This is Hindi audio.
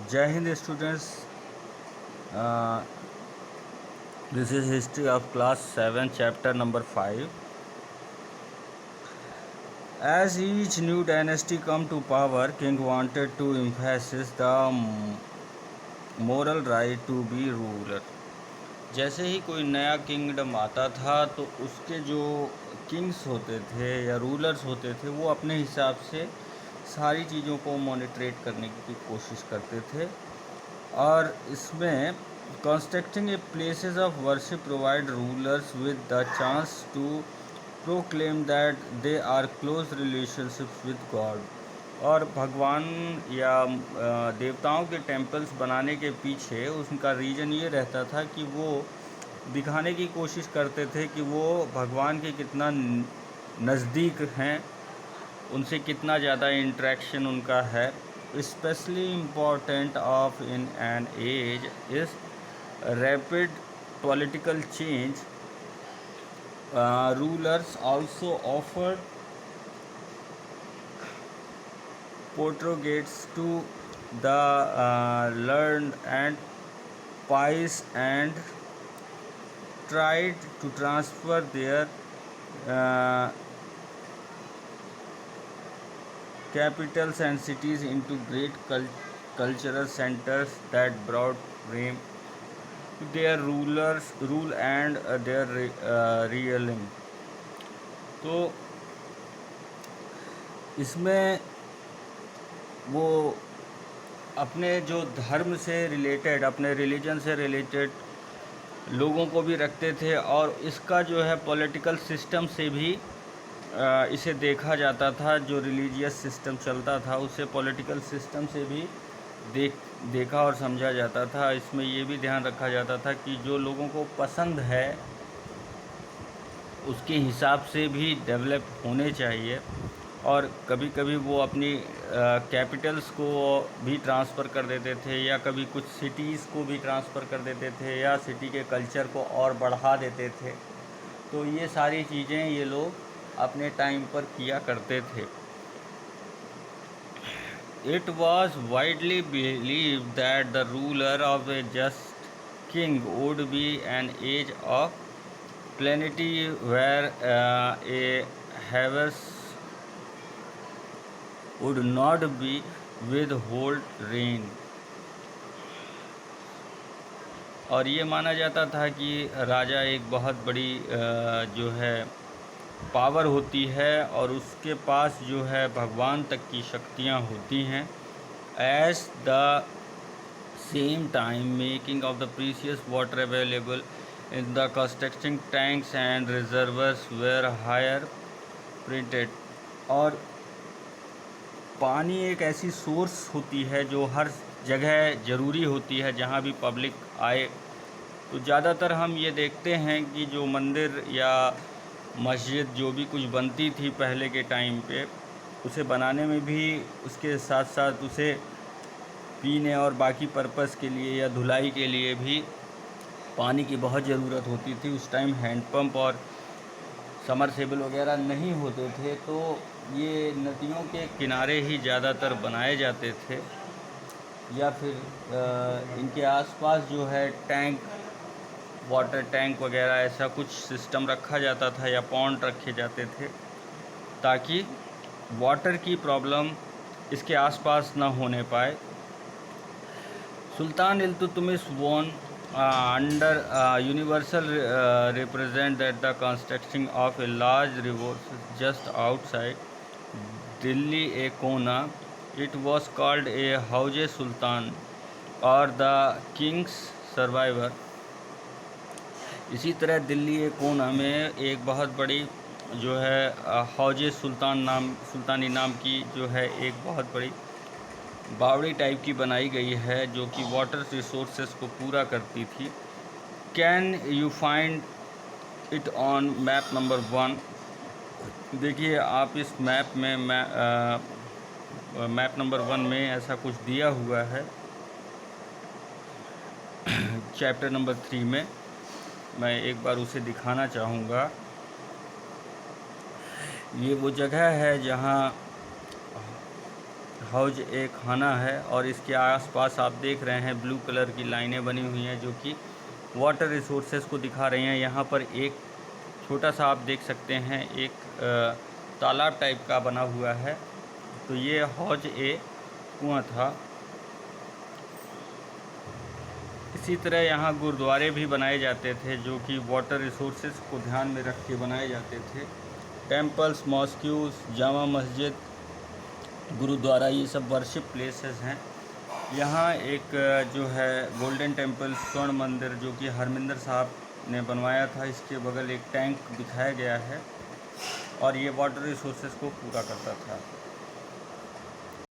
Jai Hind students, uh, this is history of class 7 chapter number 5. As each new dynasty come to power, king wanted to emphasize the moral right to be ruler. जैसे ही कोई नया किंगडम आता था तो उसके जो किंग्स होते थे या रूलर्स होते थे वो अपने हिसाब से सारी चीज़ों को मॉनिटरेट करने की कोशिश करते थे। और इसमें constructing a places of worship provide rulers with the chance to proclaim that they are close relationships with God. और भगवान या देवताओं के टेम्पल्स बनाने के पीछे उनका रीज़न ये रहता था कि वो दिखाने की कोशिश करते थे कि वो भगवान के कितना नज़दीक हैं, उनसे कितना ज़्यादा इंटरेक्शन उनका है। Especially important of in an age is rapid political change. Rulers also offered patronage to the learned and pious and tried to transfer their uh, capitals and cities into great cultural centers that brought fame to their rulers rule and their realm. तो इसमें वो अपने जो धर्म से रिलेटेड, अपने रिलीजन से रिलेटेड लोगों को भी रखते थे और इसका जो है पॉलिटिकल सिस्टम से भी इसे देखा जाता था। जो रिलीजियस सिस्टम चलता था उसे पॉलिटिकल सिस्टम से भी देखा और समझा जाता था। इसमें ये भी ध्यान रखा जाता था कि जो लोगों को पसंद है उसके हिसाब से भी डेवलप होने चाहिए। और कभी कभी वो अपनी कैपिटल्स को भी ट्रांसफ़र कर देते थे या कभी कुछ सिटीज़ को भी ट्रांसफ़र कर देते थे या सिटी के कल्चर को और बढ़ा देते थे। तो ये सारी चीज़ें ये लोग अपने टाइम पर किया करते थे। It was widely believed that the ruler of a just king would be an age of plenty where a havers would not be withhold rain। और ये माना जाता था कि राजा एक बहुत बड़ी जो है पावर होती है और उसके पास जो है भगवान तक की शक्तियाँ होती हैं। As the same time making of the precious water available in the constructing tanks and reservoirs were hire printed. और पानी एक ऐसी सोर्स होती है जो हर जगह ज़रूरी होती है जहाँ भी पब्लिक आए। तो ज़्यादातर हम ये देखते हैं कि जो मंदिर या मस्जिद जो भी कुछ बनती थी पहले के टाइम पे, उसे बनाने में भी उसके साथ साथ उसे पीने और बाकी पर्पस के लिए या धुलाई के लिए भी पानी की बहुत ज़रूरत होती थी। उस टाइम हैंडपम्प और समरसेबल वगैरह नहीं होते थे, तो ये नदियों के किनारे ही ज़्यादातर बनाए जाते थे या फिर इनके आसपास जो है टैंक, वाटर टैंक वगैरह ऐसा कुछ सिस्टम रखा जाता था या पॉन्ड रखे जाते थे ताकि वाटर की प्रॉब्लम इसके आसपास ना होने पाए। Sultan Iltutmish won under universal represent that the construction of a large river just outside Delhi a कोना। इट वॉज कॉल्ड ए हौज सुल्तान और द किंग्स सर्वाइवर। इसी तरह दिल्ली एक कोना में एक बहुत बड़ी जो है हौज सुल्तानी नाम की जो है एक बहुत बड़ी बावड़ी टाइप की बनाई गई है जो कि वाटर रिसोर्सेस को पूरा करती थी। Can you find it on map number 1। देखिए आप इस मैप में मैप नंबर 1 में ऐसा कुछ दिया हुआ है चैप्टर नंबर 3 में। मैं एक बार उसे दिखाना चाहूँगा। ये वो जगह है जहाँ हौज ए खाना है और इसके आसपास आप देख रहे हैं ब्लू कलर की लाइनें बनी हुई हैं जो कि वाटर रिसोर्सेज को दिखा रही हैं। यहाँ पर एक छोटा सा आप देख सकते हैं एक तालाब टाइप का बना हुआ है। तो ये हौज ए कुआं था। इसी तरह यहाँ गुरुद्वारे भी बनाए जाते थे जो कि वाटर रिसोर्सेज को ध्यान में रख के बनाए जाते थे। टेम्पल्स, मॉस्क्यूज़, जामा मस्जिद, गुरुद्वारा, ये सब वर्शिप प्लेसेस हैं। यहाँ एक जो है गोल्डन टेम्पल, स्वर्ण मंदिर, जो कि हरमिंदर साहब ने बनवाया था, इसके बगल एक टैंक दिखाया गया है और ये वाटर रिसोर्सेज को पूरा करता था।